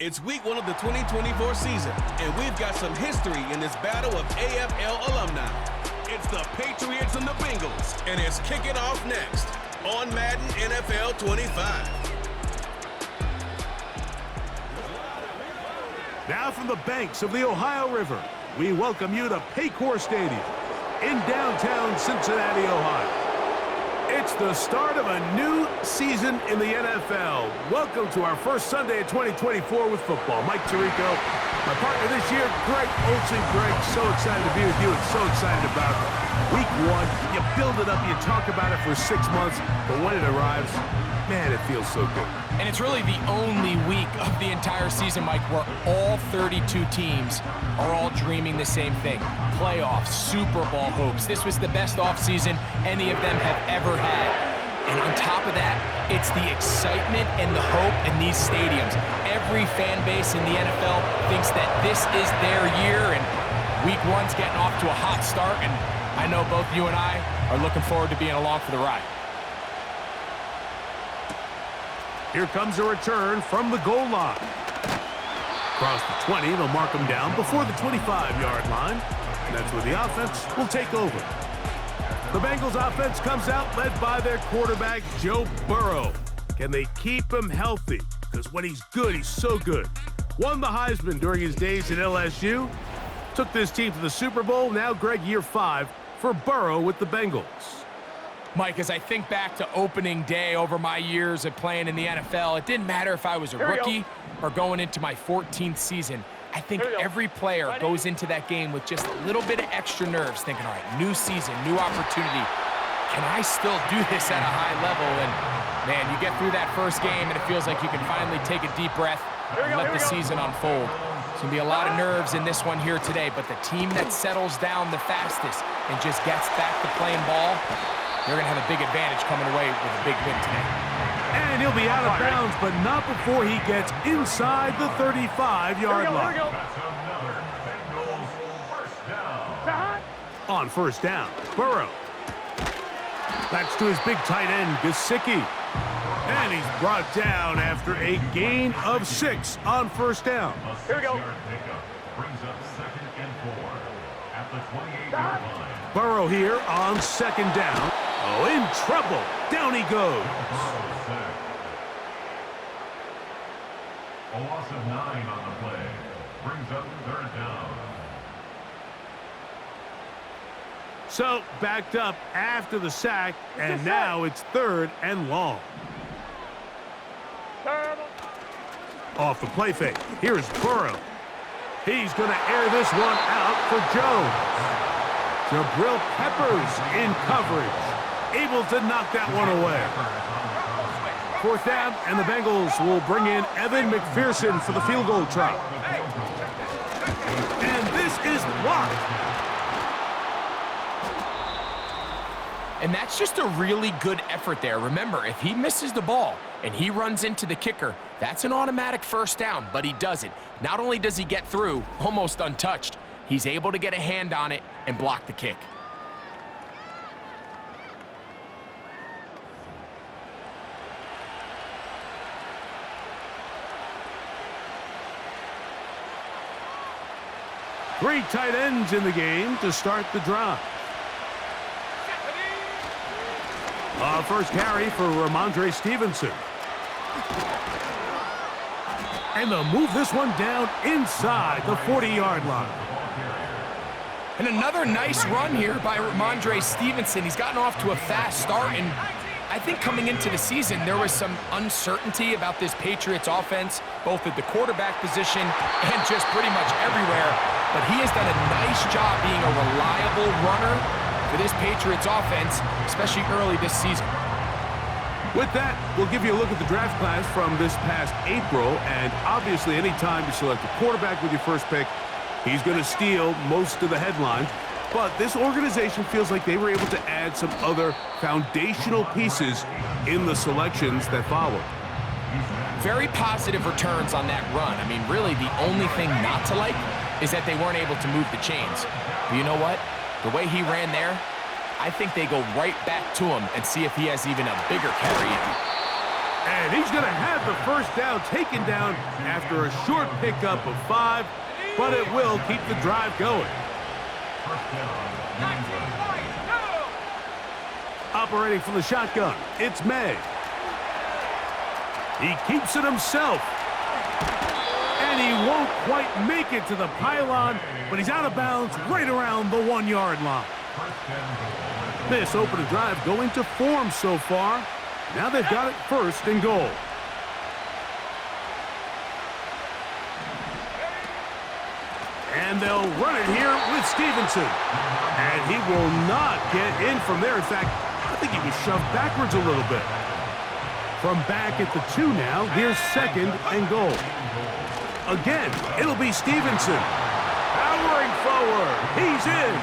It's week 1 of the 2024 season, and we've got some history in this battle of AFL alumni. It's the Patriots and the Bengals, and it's kicking off next on Madden NFL 25. Now from the banks of the Ohio River, we welcome you to Paycor Stadium in downtown Cincinnati, Ohio. It's the start of a new season in the NFL. Welcome to our first Sunday of 2024 with football. Mike Tirico, my partner this year, Greg Olsen. Greg, so excited to be with you and so excited about week 1. You build it up, you talk about it for 6 months, but when it arrives, man, it feels so good. And it's really the only week of the entire season, Mike, where all 32 teams are all dreaming the same thing. Playoffs, Super Bowl hopes. This was the best offseason any of them have ever had. And on top of that, it's the excitement and the hope in these stadiums. Every fan base in the NFL thinks that this is their year, and week 1's getting off to a hot start, and I know both you and I are looking forward to being along for the ride. Here comes a return from the goal line. Across the 20, they'll mark him down before the 25-yard line. And that's where the offense will take over. The Bengals offense comes out led by their quarterback, Joe Burrow. Can they keep him healthy? Because when he's good, he's so good. Won the Heisman during his days at LSU. Took this team to the Super Bowl. Now, Greg, year 5 for Burrow with the Bengals. Mike, as I think back to opening day over my years of playing in the NFL, it didn't matter if I was a rookie or going into my 14th season. I think every player goes into that game with just a little bit of extra nerves, thinking, all right, new season, new opportunity. Can I still do this at a high level? And, man, you get through that first game, and it feels like you can finally take a deep breath and let the season unfold. There's going to be a lot of nerves in this one here today, but the team that settles down the fastest and just gets back to playing ball, they're going to have a big advantage coming away with a big win today. And he'll be out of bounds, but not before he gets inside the 35-yard line. On first down, Burrow. That's to his big tight end, Gesicki. And he's brought down after a gain of 6 on first down. Here we go. Brings up 2nd and 4 at the 28-yard line. Burrow here on second down. Oh, in trouble. Down he goes. A loss of 9 on the play. Brings up 3rd down. So, backed up after the sack, and now it's 3rd and long. Off the play fake. Here's Burrow. He's going to air this one out for Jones. Jabril Peppers in coverage. Able to knock that one away. 4th down, and the Bengals will bring in Evan McPherson for the field goal try. And this is blocked. And that's just a really good effort there. Remember, if he misses the ball and he runs into the kicker, that's an automatic first down, but he doesn't. Not only does he get through, almost untouched, he's able to get a hand on it and block the kick. Three tight ends in the game to start the drive. First carry for Ramondre Stevenson. And they'll move this one down inside the 40-yard line. And another nice run here by Ramondre Stevenson. He's gotten off to a fast start, and I think coming into the season, there was some uncertainty about this Patriots offense, both at the quarterback position and just pretty much everywhere. But he has done a nice job being a reliable runner for this Patriots offense, especially early this season. With that, we'll give you a look at the draft class from this past April, and obviously any time you select a quarterback with your first pick, he's going to steal most of the headlines. But this organization feels like they were able to add some other foundational pieces in the selections that followed. Very positive returns on that run. I mean, really, the only thing not to like is that they weren't able to move the chains. But you know what? The way he ran there, I think they go right back to him and see if he has even a bigger carry in. And he's going to have the first down taken down after a short pickup of 5, but it will keep the drive going. First down, New England. Operating from the shotgun, it's May. He keeps it himself. And he won't quite make it to the pylon, but he's out of bounds right around the 1-yard line. This opening drive going to form so far. Now they've got it 1st and goal. And they'll run it here with Stevenson. And he will not get in from there. In fact, I think he was shoved backwards a little bit. From back at the 2 now, here's 2nd and goal. Again, it'll be Stevenson. Powering forward. He's in.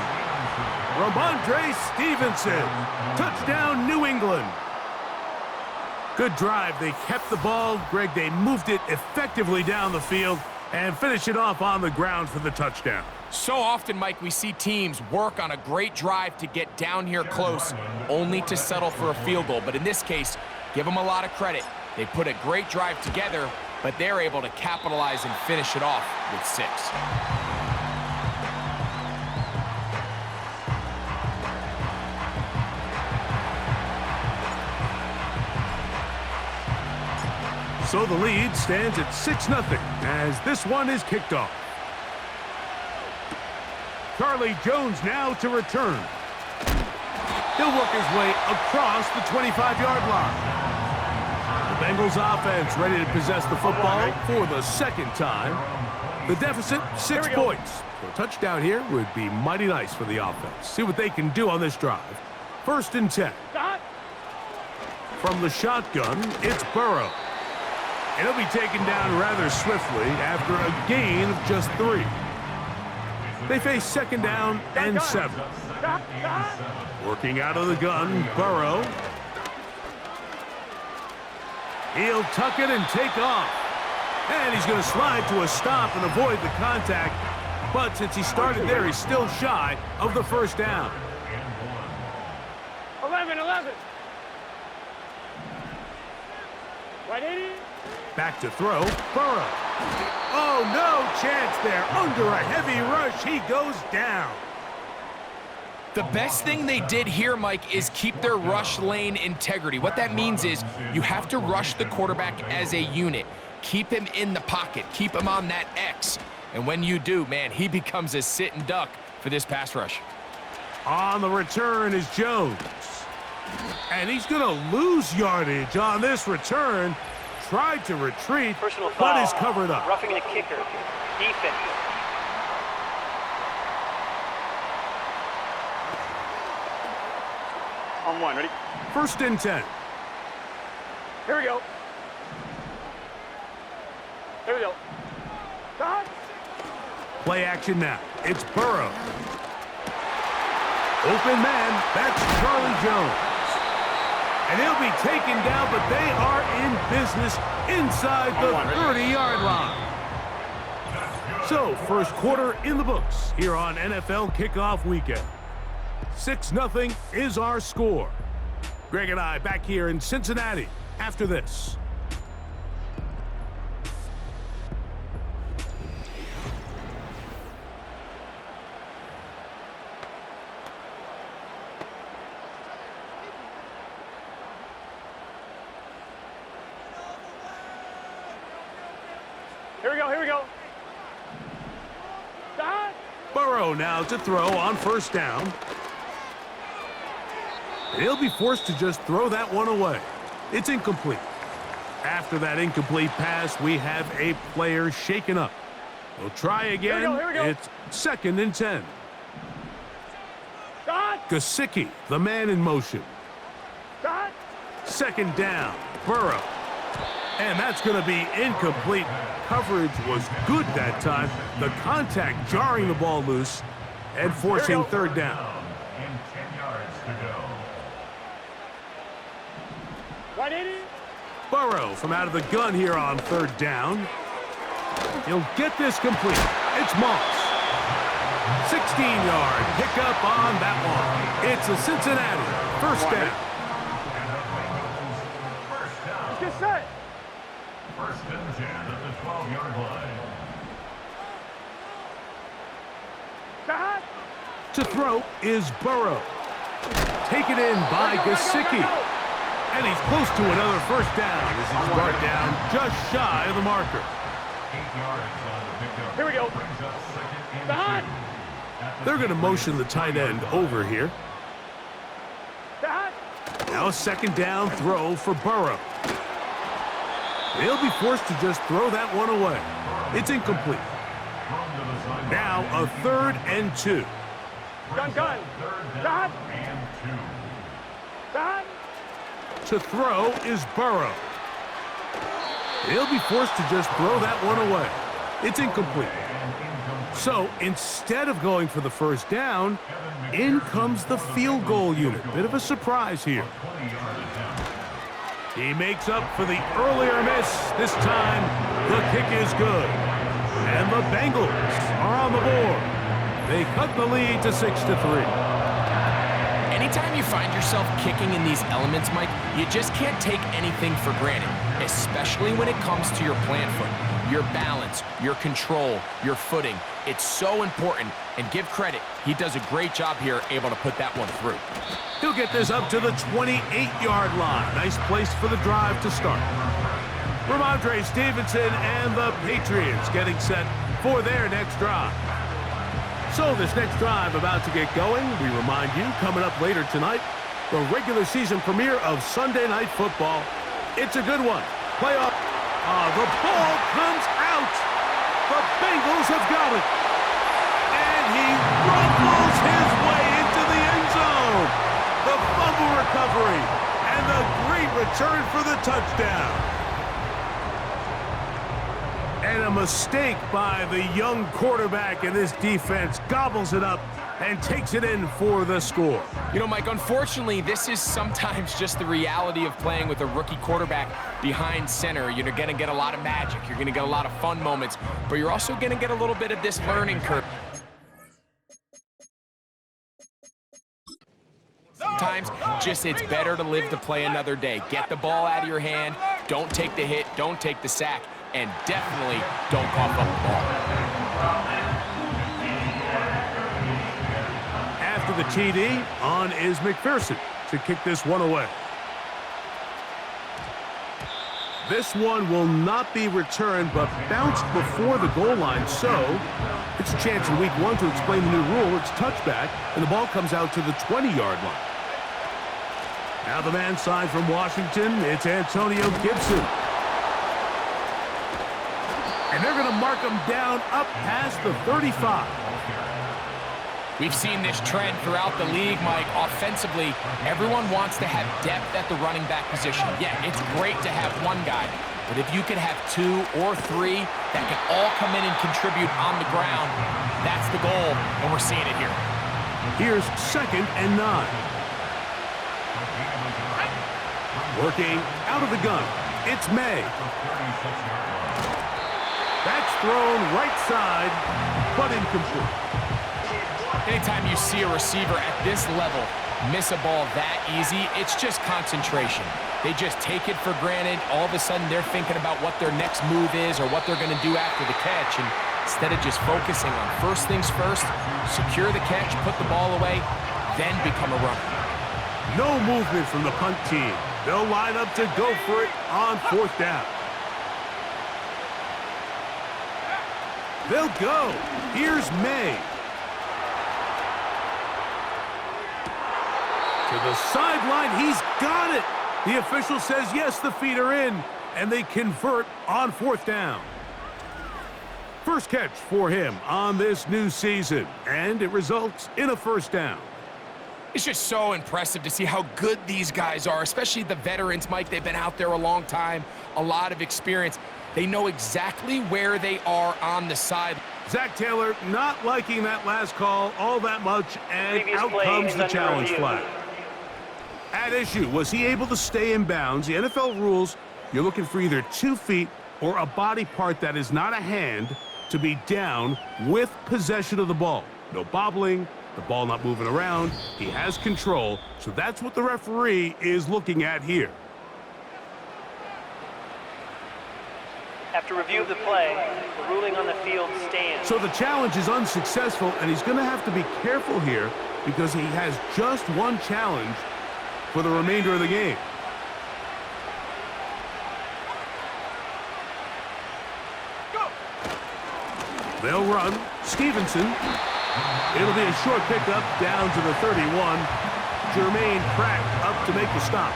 Ramondre Stevenson. Touchdown, New England. Good drive. They kept the ball. Greg, they moved it effectively down the field and finish it off on the ground for the touchdown. So often, Mike, we see teams work on a great drive to get down here close, only to settle for a field goal. But in this case, give them a lot of credit. They put a great drive together, but they're able to capitalize and finish it off with 6. So the lead stands at 6-0 as this one is kicked off. Charlie Jones now to return. He'll work his way across the 25-yard line. The Bengals offense ready to possess the football for the 2nd time. The deficit, 6 points. So a touchdown here would be mighty nice for the offense. See what they can do on this drive. 1st and 10. From the shotgun, it's Burrow. And he'll be taken down rather swiftly after a gain of just 3. They face 2nd down and 7. Working out of the gun, Burrow. He'll tuck it and take off. And he's going to slide to a stop and avoid the contact. But since he started there, he's still shy of the 1st down. 11. Back to throw, Burrow. Oh, no chance there. Under a heavy rush, he goes down. The best thing they did here, Mike, is keep their rush lane integrity. What that means is you have to rush the quarterback as a unit. Keep him in the pocket. Keep him on that X. And when you do, man, he becomes a sit and duck for this pass rush. On the return is Jones. And he's going to lose yardage on this return. Tried to retreat, but is covered up. Roughing the kicker. Defense. On 1, ready? 1st and 10. Here we go. Play action now. It's Burrow. Open man, that's Charlie Jones. And he'll be taken down, but they are in business inside the 30-yard line. So, 1st quarter in the books here on NFL Kickoff Weekend. 6-0 is our score. Greg and I back here in Cincinnati after this. Here we go. Burrow now to throw on 1st down. He'll be forced to just throw that one away. It's incomplete. After that incomplete pass, we have a player shaken up. We'll try again. Here we go. It's 2nd and 10. Gesicki, the man in motion. 2nd down, Burrow. And that's going to be incomplete. Coverage was good that time. The contact jarring the ball loose and forcing 3rd down. And 10 yards to go. Burrow from out of the gun here on 3rd down. He'll get this complete. It's Moss. 16-yard pickup on that one. It's a Cincinnati 1st down. And the Bengals' 1st down. First and 10 at the 12-yard line. To throw is Burrow. Taken in by Gesicki. And he's close to another first down as he's brought down just shy of the marker. 8 yards on the pickup. Here we go. Brings up second and 2. They're going to motion the tight end over here. Now a second down throw for Burrow. They'll be forced to just throw that one away. It's incomplete. Now a 3rd and 2. Gun. Dot. And 2. Dot. To throw is Burrow. They'll be forced to just throw that one away. It's incomplete. So instead of going for the first down, in comes the field goal unit. Bit of a surprise here. He makes up for the earlier miss. This time, the kick is good. And the Bengals are on the board. They cut the lead to 6-3. Anytime you find yourself kicking in these elements, Mike, you just can't take anything for granted, especially when it comes to your plant foot, your balance, your control, your footing. It's so important, and give credit. He does a great job here, able to put that one through. He'll get this up to the 28-yard line. Nice place for the drive to start. Ramondre Stevenson and the Patriots getting set for their next drive. So this next drive about to get going. We remind you, coming up later tonight, the regular season premiere of Sunday Night Football. It's a good one. Playoff. The ball comes out. The Bengals have got it. And he rumbles his way into the end zone. The fumble recovery and the great return for the touchdown. And a mistake by the young quarterback in this defense gobbles it up and takes it in for the score. You know, Mike, unfortunately, this is sometimes just the reality of playing with a rookie quarterback behind center. You're going to get a lot of magic. You're going to get a lot of fun moments, but you're also going to get a little bit of this learning curve. Sometimes just it's better to live to play another day. Get the ball out of your hand. Don't take the hit. Don't take the sack. And definitely don't cough up the ball. After the TD, on is McPherson to kick this one away. This one will not be returned, but bounced before the goal line, so it's a chance in week 1 to explain the new rule. It's touchback, and the ball comes out to the 20-yard line. Now the man side from Washington, it's Antonio Gibson. And they're going to mark him down up past the 35. We've seen this trend throughout the league, Mike. Offensively, everyone wants to have depth at the running back position. Yeah, it's great to have one guy, but if you could have 2 or 3 that can all come in and contribute on the ground, that's the goal, and we're seeing it here. Here's 2nd and 9. Working out of the gun, it's May. That's thrown right side, but incomplete. Anytime you see a receiver at this level miss a ball that easy, it's just concentration. They just take it for granted. All of a sudden, they're thinking about what their next move is or what they're going to do after the catch. And instead of just focusing on first things first, secure the catch, put the ball away, then become a runner. No movement from the punt team. They'll line up to go for it on 4th down. They'll go. Here's May. To the sideline, he's got it. The official says, yes, the feet are in, and they convert on 4th down. First catch for him on this new season, and it results in a first down. It's just so impressive to see how good these guys are, especially the veterans, Mike. They've been out there a long time, a lot of experience. They know exactly where they are on the side. Zach Taylor not liking that last call all that much, and out comes the challenge flag. At issue, was he able to stay in bounds? The NFL rules, you're looking for either 2 feet or a body part that is not a hand to be down with possession of the ball. No bobbling, the ball not moving around. He has control, so that's what the referee is looking at here. After review of the play, the ruling on the field stands. So the challenge is unsuccessful, and he's going to have to be careful here because he has just one challenge for the remainder of the game. They'll run. Stevenson. It'll be a short pickup down to the 31. Jermaine Pratt up to make the stop.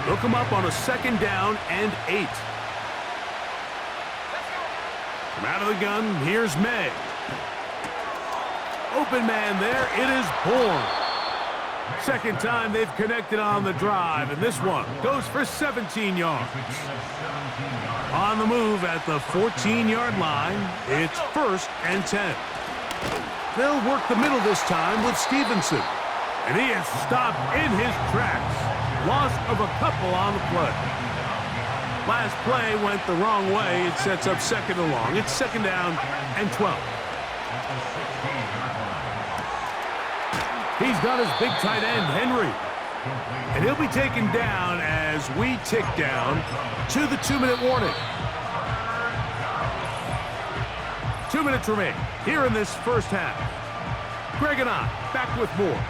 They'll come up on a 2nd down and 8. From out of the gun, here's May. Open man there. It is Bourne. Second time they've connected on the drive, and this one goes for 17 yards. On the move at the 14-yard line, it's 1st and 10. They'll work the middle this time with Stevenson. And he is stopped in his tracks. Loss of a couple on the play. Last play went the wrong way. It sets up 2nd and long. It's 2nd down and 12. He's got his big tight end, Henry. And he'll be taken down as we tick down to the 2-minute warning. 2 minutes remain here in this first half. Greg and I back with more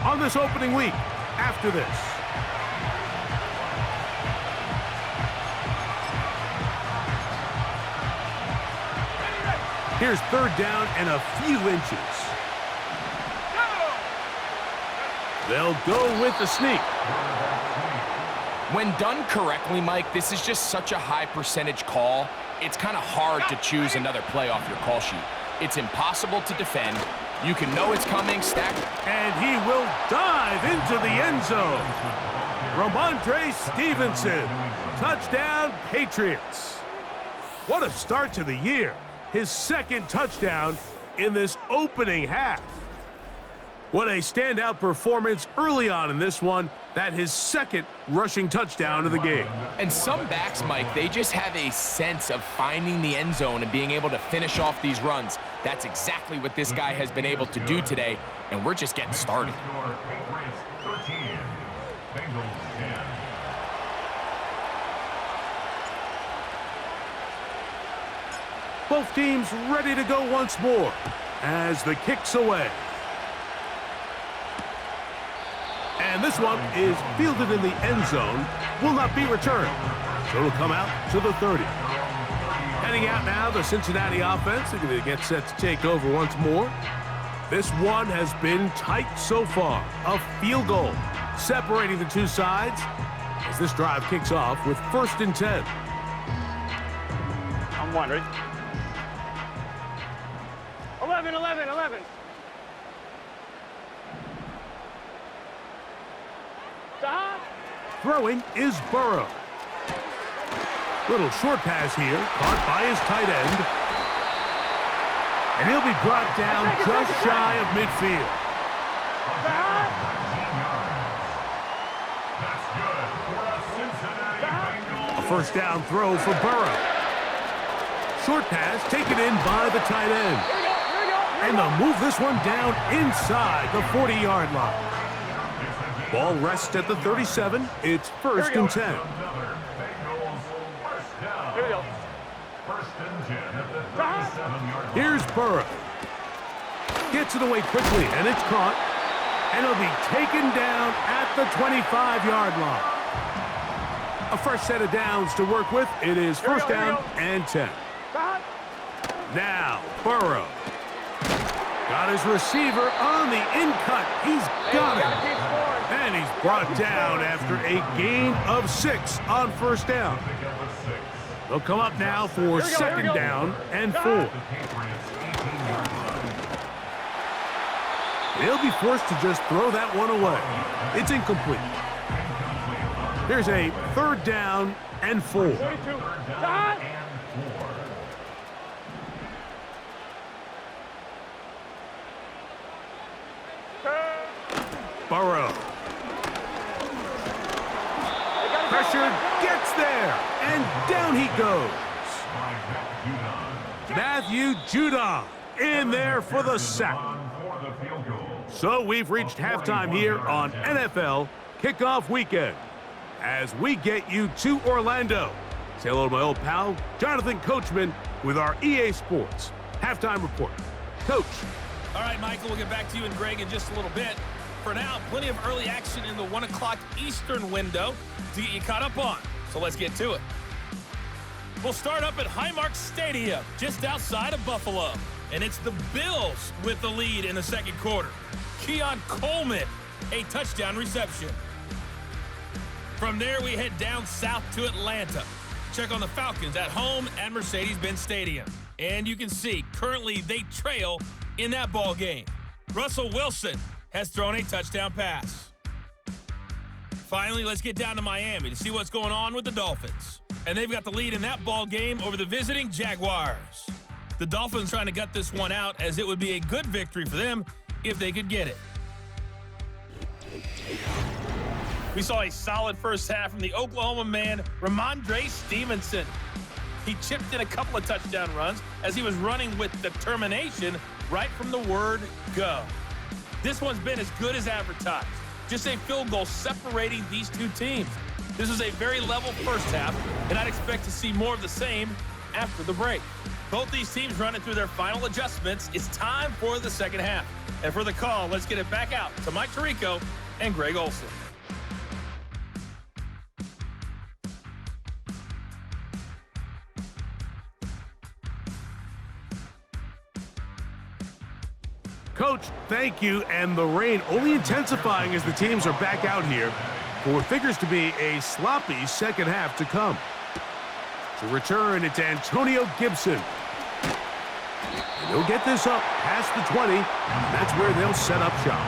on this opening week after this. Here's 3rd down and a few inches. They'll go with the sneak. When done correctly, Mike, this is just such a high percentage call. It's kind of hard to choose another play off your call sheet. It's impossible to defend. You can know it's coming, stack. And he will dive into the end zone. Ramondre Stevenson. Touchdown, Patriots. What a start to the year. His 2nd touchdown in this opening half. What a standout performance early on in this one. That his 2nd rushing touchdown of the game. And some backs, Mike, they just have a sense of finding the end zone and being able to finish off these runs. That's exactly what this guy has been able to do today, and we're just getting started. Patriots 13, Bengals 10. Both teams ready to go once more as the kick's away. And this one is fielded in the end zone, will not be returned. So it'll come out to the 30. Heading out now, the Cincinnati offense. They're going to get set to take over once more. This one has been tight so far. A field goal separating the two sides as this drive kicks off with 1st and 10. I'm one, ready? 11, 11, 11. Stop. Throwing is Burrow. Little short pass here, caught by his tight end. And he'll be brought down just shy of midfield. Stop. That's good for the Cincinnati Bengals. A 1st down throw for Burrow. Short pass taken in by the tight end. Here we go. And they'll move this one down inside the 40-yard line. Ball rests at the 37. It's 1st and 10. Another Bengals first down. Here we go. 1st and 10 at the 37-yard line. Here's Burrow. Gets it away quickly, and it's caught. And it'll be taken down at the 25-yard line. A fresh set of downs to work with. It is 1st down and 10. Stop. Now, Burrow. Got his receiver on the in-cut. He's got it. And he's brought down after a gain of 6 on 1st down. They'll come up now for 2nd down and 4. They'll be forced to just throw that one away. It's incomplete. Here's a 3rd down and 4. 42. Stop. Burrow. Pressure gets there, and down he goes. Matthew Judon in there for the sack. So we've reached halftime here on NFL Kickoff Weekend. as we get you to Orlando. Say hello to my old pal, Jonathan Coachman, with our EA Sports Halftime Report. Coach. All right, Michael, we'll get back to you and Greg in just a little bit. For now, plenty of early action in the 1 o'clock Eastern window to get you caught up on. So let's get to it. We'll start up at Highmark Stadium, just outside of Buffalo. And it's the Bills with the lead in the second quarter. Keon Coleman, a touchdown reception. From there, we head down south to Atlanta. Check on the Falcons at home at Mercedes-Benz Stadium. And you can see, currently they trail in that ball game. Russell Wilson has thrown a touchdown pass. Finally, let's get down to Miami to see what's going on with the Dolphins. And they've got the lead in that ball game over the visiting Jaguars. The Dolphins trying to gut this one out, as it would be a good victory for them if they could get it. We saw a solid first half from the Oklahoma man, Ramondre Stevenson. He chipped in a couple of touchdown runs as he was running with determination right from the word go. This one's been as good as advertised. Just a field goal separating these two teams. This is a very level first half, and I'd expect to see more of the same after the break. Both these teams running through their final adjustments. It's time for the second half. And for the call, let's get it back out to Mike Tirico and Greg Olson. Coach, thank you, and the rain only intensifying as the teams are back out here for what figures to be a sloppy second half to come. To return, it's Antonio Gibson. And he'll get this up past the 20, and that's where they'll set up shop.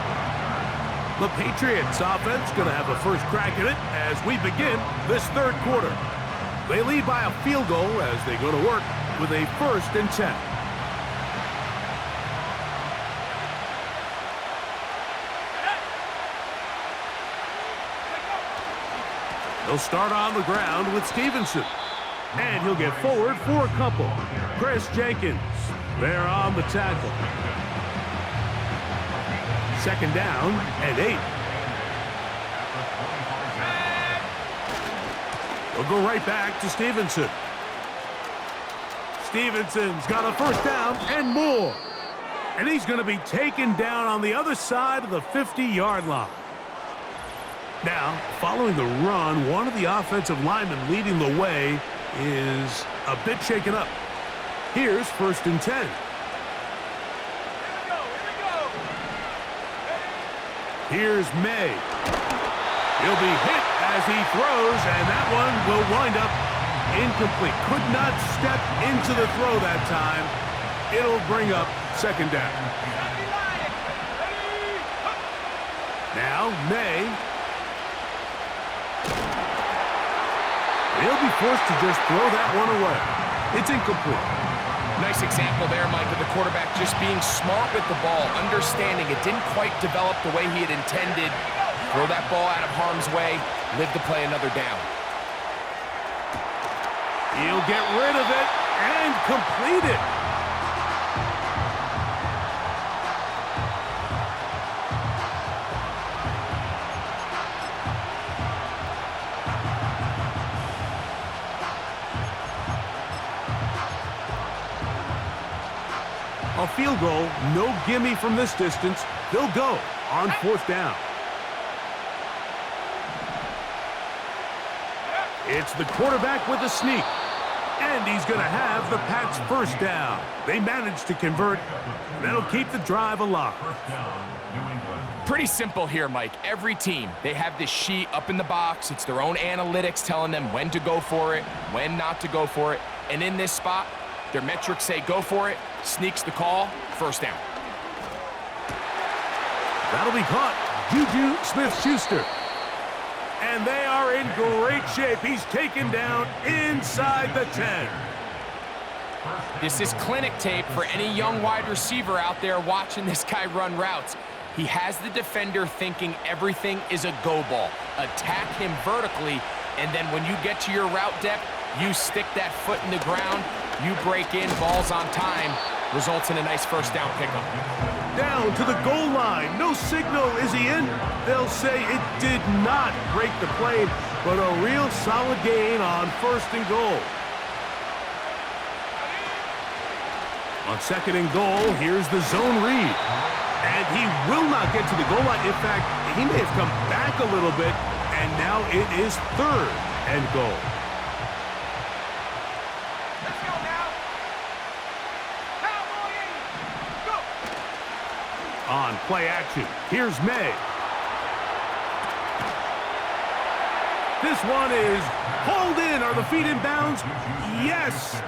The Patriots offense going to have a first crack at it as we begin this third quarter. They lead by a field goal as they go to work with a 1st and 10. He'll start on the ground with Stevenson. And he'll get forward for a couple. Chris Jenkins there on the tackle. 2nd down and 8. He'll go right back to Stevenson. Stevenson's got a 1st down and more. And he's going to be taken down on the other side of the 50-yard line. Now, following the run, one of the offensive linemen leading the way is a bit shaken up. Here's 1st and 10. Here's May. He'll be hit as he throws, and that one will wind up incomplete. Could not step into the throw that time. It'll bring up 2nd down. Now, May. He'll be forced to just throw that one away. It's incomplete. Nice example there, Mike, of the quarterback just being smart with the ball, understanding it didn't quite develop the way he had intended. Throw that ball out of harm's way, live to play another down. He'll get rid of it and complete it. A field goal, no gimme from this distance. They'll go on 4th down. It's the quarterback with a sneak. And he's going to have the Pats' 1st down. They managed to convert. That'll keep the drive alive. Pretty simple here, Mike. Every team, they have this sheet up in the box. It's their own analytics telling them when to go for it, when not to go for it. And in this spot, their metrics say go for it. Sneaks the call, 1st down. That'll be caught. Juju Smith-Schuster. And they are in great shape. He's taken down inside the 10. This is clinic tape for any young wide receiver out there watching this guy run routes. He has the defender thinking everything is a go ball. Attack him vertically, and then when you get to your route depth, you stick that foot in the ground, you break in, balls on time, results in a nice 1st down pickup. Down to the goal line. No signal. Is he in? They'll say it did not break the plane. but a real solid gain on 1st and goal. On 2nd and goal, here's the zone read. And he will not get to the goal line. In fact, he may have come back a little bit, and now it is 3rd and goal. Let's go now. Cowboy, go. On play action, here's May. This one is hauled in. Are the feet in bounds? Yes!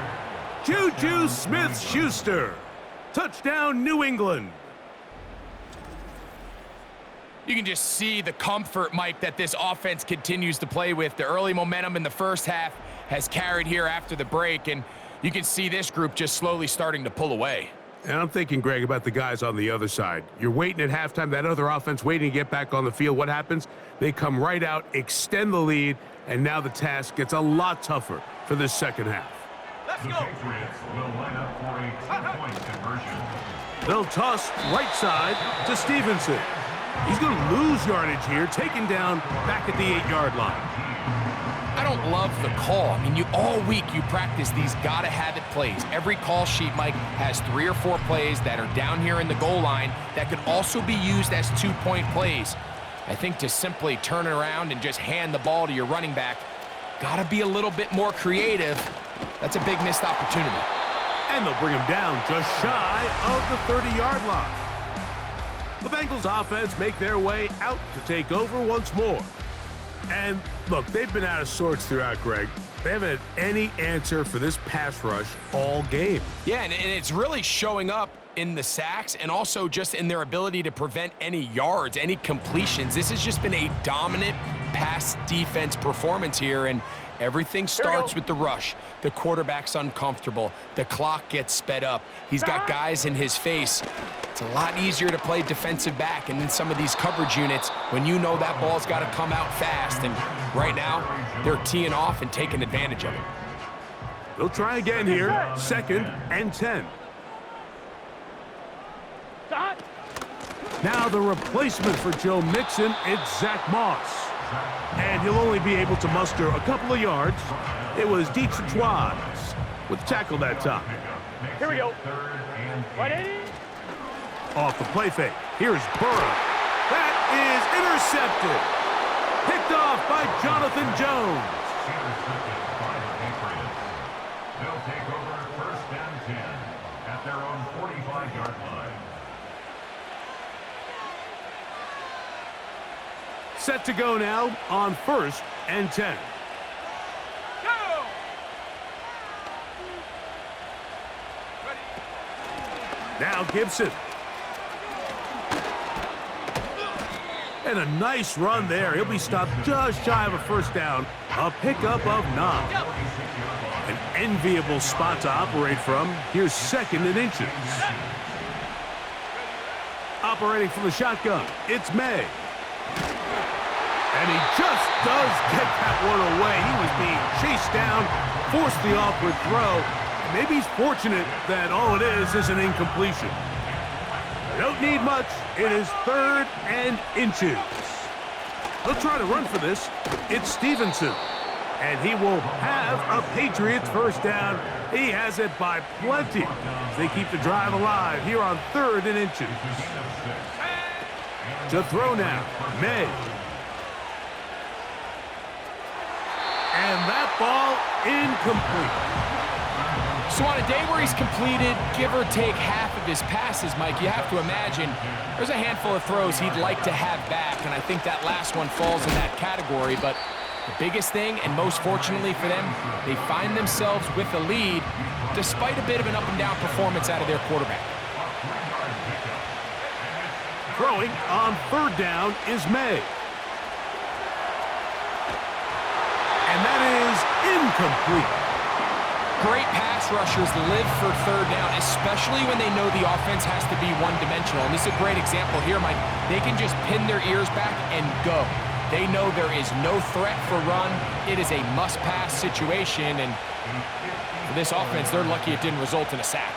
Juju Smith-Schuster. Touchdown, New England. You can just see the comfort, Mike, that this offense continues to play with. The early momentum in the first half has carried here after the break, and you can see this group just slowly starting to pull away. And I'm thinking, Greg, about the guys on the other side. You're waiting at halftime, that other offense waiting to get back on the field. What happens? They come right out, extend the lead, and now the task gets a lot tougher for this second half. Let's The go. Patriots will line up for a 2-point conversion. They'll toss right side to Stevenson. He's going to lose yardage here, taken down back at the 8-yard line. I don't love the call. I mean, all week you practice these gotta-have-it plays. Every call sheet, Mike, has 3 or 4 plays that are down here in the goal line that could also be used as 2-point plays. I think to simply turn it around and just hand the ball to your running back, gotta be a little bit more creative. That's a big missed opportunity. And they'll bring him down just shy of the 30-yard line. The Bengals offense make their way out to take over once more. And look, they've been out of sorts throughout, Greg. They haven't had any answer for this pass rush all game. Yeah, and it's really showing up in the sacks and also just in their ability to prevent any yards, any completions. This has just been a dominant pass defense performance here, and everything starts with the rush. The quarterback's uncomfortable. The clock gets sped up. He's got guys in his face. It's a lot easier to play defensive back, and in some of these coverage units, when you know that ball's got to come out fast, and right now, they're teeing off and taking advantage of it. They'll try again here, 2nd and 10. Stop. Now the replacement for Joe Mixon, it's Zach Moss. And he'll only be able to muster a couple of yards. It was Dietrich Watts with the tackle that time. Here we go. Ready? Off the play fake, here's Burrow. That is intercepted. Picked off by Jonathan Jones. Intercepted by the Patriots. They'll take over 1st and 10 at their own 45-yard line. Set to go now on 1st and 10. Go. Now Gibson. And a nice run there. He'll be stopped just shy of a 1st down. A pickup of 9. An enviable spot to operate from. Here's 2nd and inches. Operating from the shotgun, it's May. And he just does get that one away. He was being chased down, forced the awkward throw. And maybe he's fortunate that all it is an incompletion. Don't need much. It is 3rd and inches. They'll try to run for this. It's Stevenson. And he will have a Patriots 1st down. He has it by plenty. They keep the drive alive here on 3rd and inches. To throw now, May. And that ball incomplete. So on a day where he's completed, give or take half of his passes, Mike, you have to imagine there's a handful of throws he'd like to have back, and I think that last one falls in that category. But the biggest thing, and most fortunately for them, they find themselves with a lead despite a bit of an up-and-down performance out of their quarterback. Throwing on 3rd down is May. And that is incomplete. Great pass rushers live for 3rd down, especially when they know the offense has to be one-dimensional. And this is a great example here, Mike. They can just pin their ears back and go. They know there is no threat for run. It is a must-pass situation, and for this offense, they're lucky it didn't result in a sack.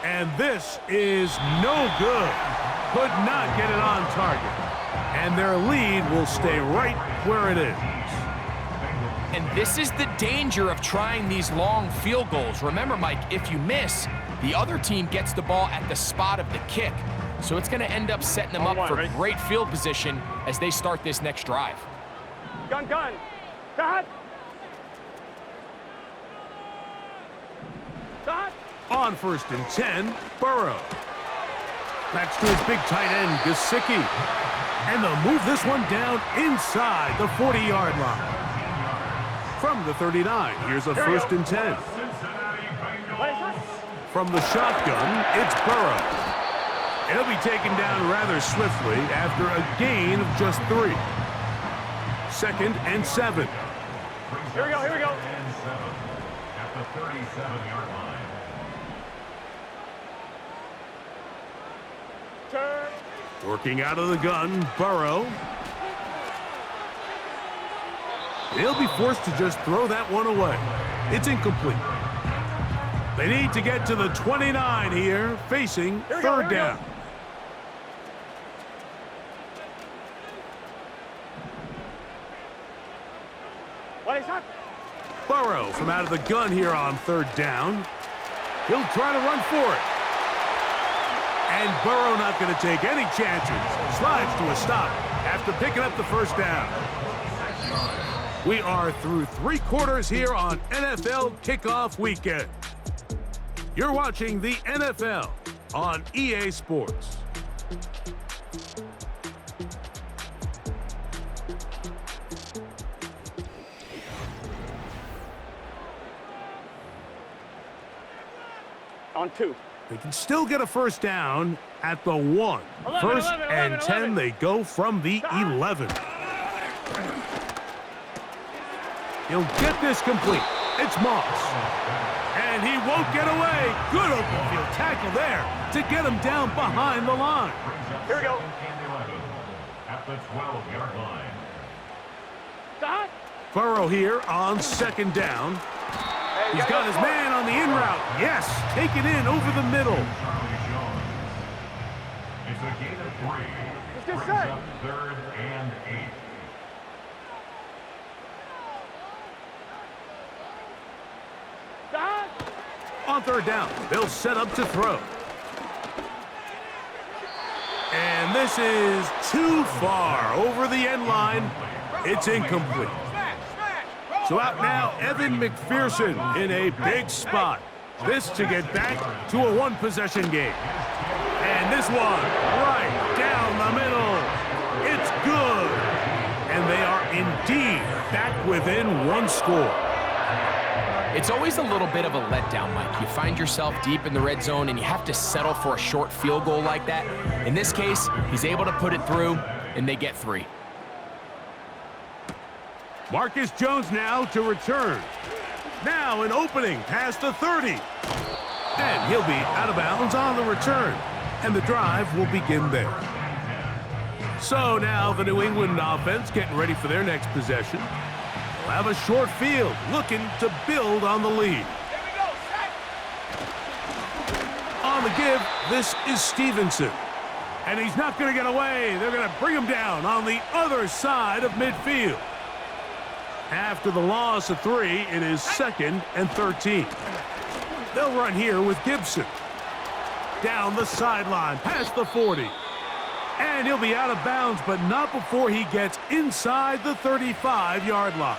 And this is no good. could not get it on target. And their lead will stay right where it is. And this is the danger of trying these long field goals. Remember, Mike, if you miss, the other team gets the ball at the spot of the kick. So it's going to end up setting them up for great field position as they start this next drive. Gun. Start. Start. On 1st and 10, Burrow. That's to his big tight end, Gesicki. And they'll move this one down inside the 40-yard line. From the 39, here's a 1st and 10. From the shotgun, it's Burrow. He'll be taken down rather swiftly after a gain of just 3. 2nd and 7. Here we go. And 7 at the 37-yard line. Turn. Working out of the gun, Burrow. He'll be forced to just throw that one away. It's incomplete. They need to get to the 29 here, facing 3rd down. What is that? Burrow from out of the gun here on 3rd down. He'll try to run for it. And Burrow not going to take any chances. Slides to a stop after picking up the 1st down. We are through 3 quarters here on NFL Kickoff Weekend. You're watching the NFL on EA Sports. On 2. They can still get a 1st down at the 1. 1st and 10, they go from the 11. He'll get this complete. It's Moss. And he won't get away. Good open field tackle there to get him down behind the line. Here we go. At the 12-yard line. Start. Burrow here on 2nd down. He's got his man on the in route. Yes, take it in over the middle. It's a gain of 3. Just Brings up 3rd and 8. Start. On 3rd down, they'll set up to throw. And this is too far over the end line. It's incomplete. So out now, Evan McPherson in a big spot. This to get back to a 1-possession game. And this one right down the middle. It's good. And they are indeed back within 1 score. It's always a little bit of a letdown, Mike. You find yourself deep in the red zone and you have to settle for a short field goal like that. In this case, he's able to put it through, and they get 3. Marcus Jones now to return. Now an opening past the 30. And he'll be out of bounds on the return. And the drive will begin there. So now the New England offense getting ready for their next possession. They'll have a short field looking to build on the lead. On the give, this is Stevenson. And he's not going to get away. They're going to bring him down on the other side of midfield. After the loss of 3, it is 2nd and 13. They'll run here with Gibson. Down the sideline, past the 40. And he'll be out of bounds, but not before he gets inside the 35-yard line.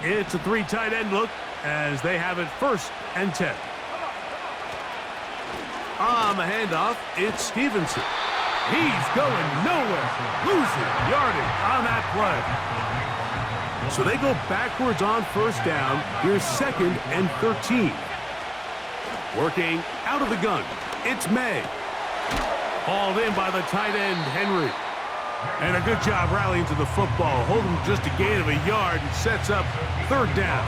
It's a 3 tight end look as they have it 1st and 10. On the handoff, it's Stevenson. He's going nowhere. Losing yardage on that play. So they go backwards on 1st down. Here's 2nd and 13. Working out of the gun, it's May. Hauled in by the tight end, Henry. And a good job rallying to the football. Holding just a gain of a yard and sets up 3rd down.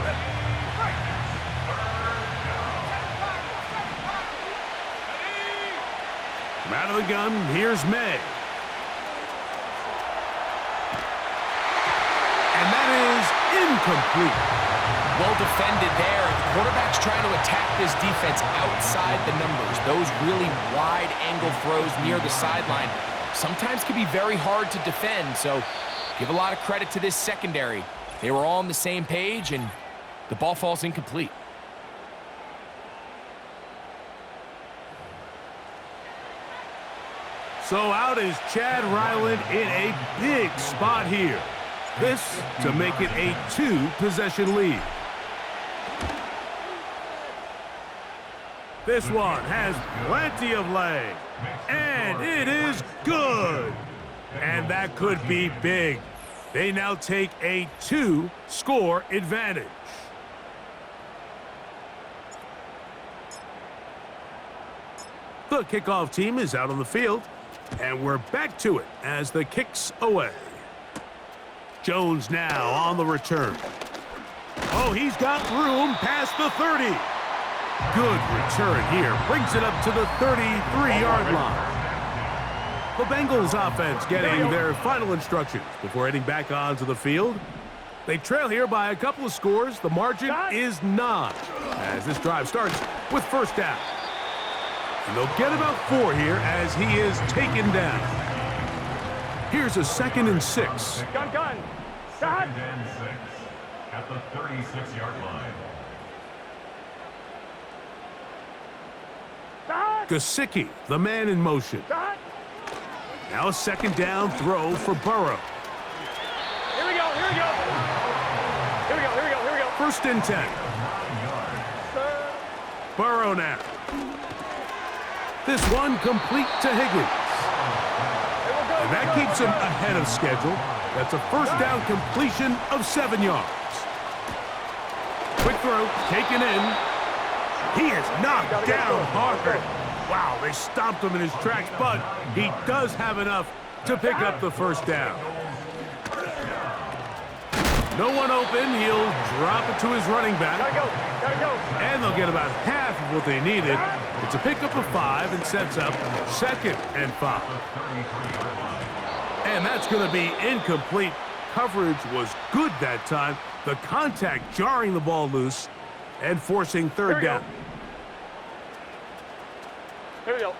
From out of the gun, here's May. And that is incomplete. Well defended there. The quarterback's trying to attack this defense outside the numbers. Those really wide angle throws near the sideline sometimes can be very hard to defend, so give a lot of credit to this secondary. They were all on the same page, and the ball falls incomplete. So out is Chad Ryland in a big spot here. This to make it a 2-possession lead. This one has plenty of leg, and it is good. And that could be big. They now take a 2-score advantage. The kickoff team is out on the field, and we're back to it as the kick's away. Jones now on the return. Oh, he's got room past the 30. Good return here. Brings it up to the 33-yard line. The Bengals offense getting their final instructions before heading back onto the field. They trail here by a couple of scores. The margin is 9 as this drive starts with first down. And they'll get about 4 here as he is taken down. Here's a 2nd and 6. Gun. Stop. 2nd and 6 at the 36-yard line. Stop. Gesicki, the man in motion. Stop. Now a 2nd down throw for Burrow. Here we go. 1st and 10. Burrow now. This one complete to Higgins. And that keeps him ahead of schedule. That's a 1st down completion of 7 yards. Quick throw, taken in. He is knocked down hard. Wow, they stopped him in his tracks, but he does have enough to pick up the 1st down. No one open. He'll drop it to his running back. Gotta go. And they'll get about half of what they needed. It's a pickup of 5 and sets up 2nd and 5. And that's going to be incomplete. Coverage was good that time. The contact jarring the ball loose and forcing 3rd down. Here we go.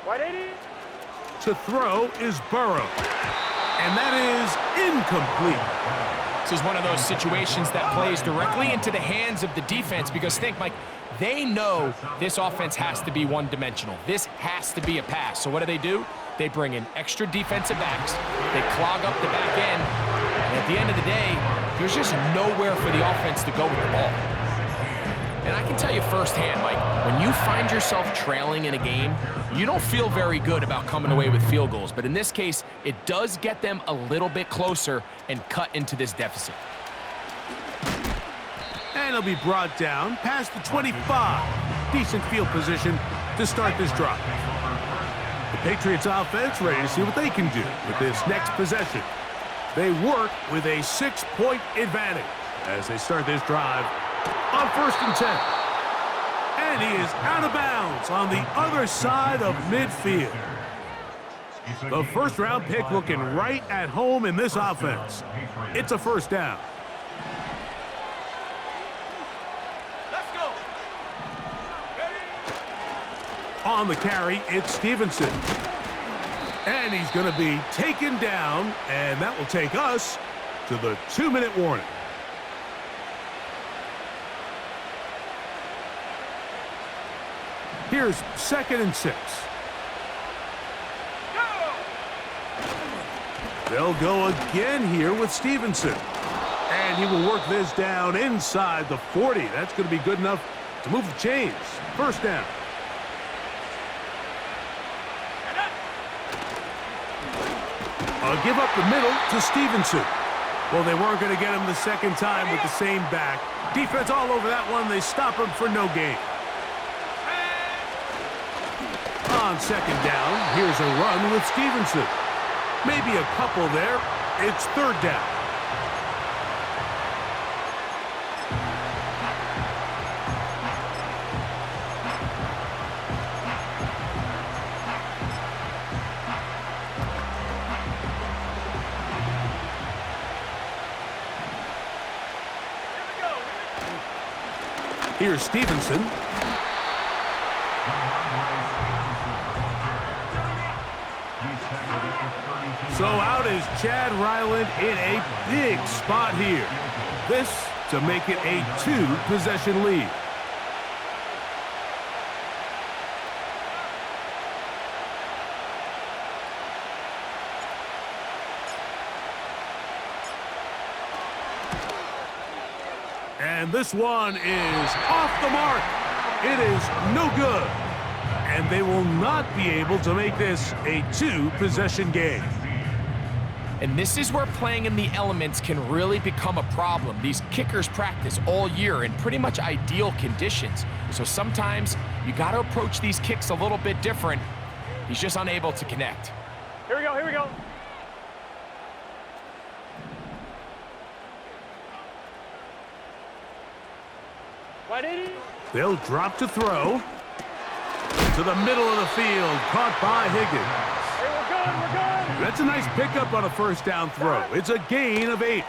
180. To throw is Burrow. And that is incomplete. This is one of those situations that plays directly into the hands of the defense because think, Mike, they know this offense has to be one-dimensional. This has to be a pass. So what do? They bring in extra defensive backs. They clog up the back end. And at the end of the day, there's just nowhere for the offense to go with the ball. And I can tell you firsthand, Mike, when you find yourself trailing in a game, you don't feel very good about coming away with field goals. But in this case, it does get them a little bit closer and cut into this deficit. And he'll be brought down past the 25. Decent field position to start this drive. The Patriots offense ready to see what they can do with this next possession. They work with a 6-point advantage as they start this drive on 1st and 10. And he is out of bounds on the other side of midfield. The 1st-round pick looking right at home in this offense. It's a 1st down. Let's go. On the carry, it's Stevenson. And he's going to be taken down, and that will take us to the 2-minute warning. Here's 2nd and 6. They'll go again here with Stevenson. And he will work this down inside the 40. That's going to be good enough to move the chains. 1st down. A give up the middle to Stevenson. Well, they weren't going to get him the 2nd time with the same back. Defense all over that one. They stop him for no gain. On 2nd down, here's a run with Stevenson. Maybe a couple there. It's 3rd down. Here's Stevenson. So out is Chad Ryland in a big spot here. This to make it a 2-possession lead. And this one is off the mark. It is no good. And they will not be able to make this a 2-possession game. And this is where playing in the elements can really become a problem. These kickers practice all year in pretty much ideal conditions. So sometimes you got to approach these kicks a little bit different. He's just unable to connect. Here we go, here we go. Wide 80. They'll drop to throw. To the middle of the field, caught by Higgins. Hey, we're good, we're good. That's a nice pickup on a first down throw. It's a gain of 8.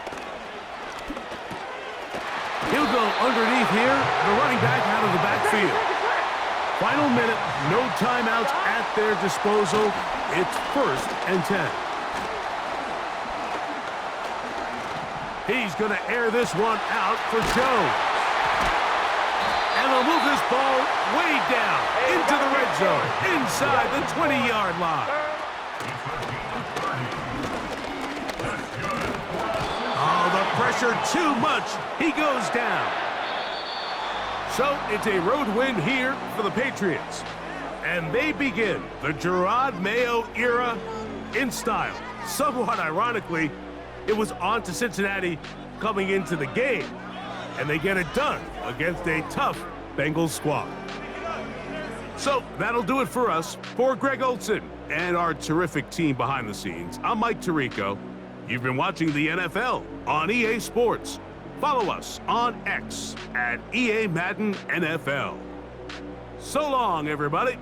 He'll go underneath here, the running back out of the backfield. Final minute, no timeouts at their disposal. It's 1st and 10. He's going to air this one out for Jones. And they'll move this ball way down into the red zone, inside the 20-yard line. Oh, the pressure too much. He goes down. So it's a road win here for the Patriots. And they begin the Gerard Mayo era in style. Somewhat ironically, it was on to Cincinnati coming into the game. And they get it done against a tough Bengals squad. So that'll do it for us. For Greg Olson and our terrific team behind the scenes, I'm Mike Tirico. You've been watching the NFL on EA Sports. Follow us on X at EA Madden NFL. So long, everybody.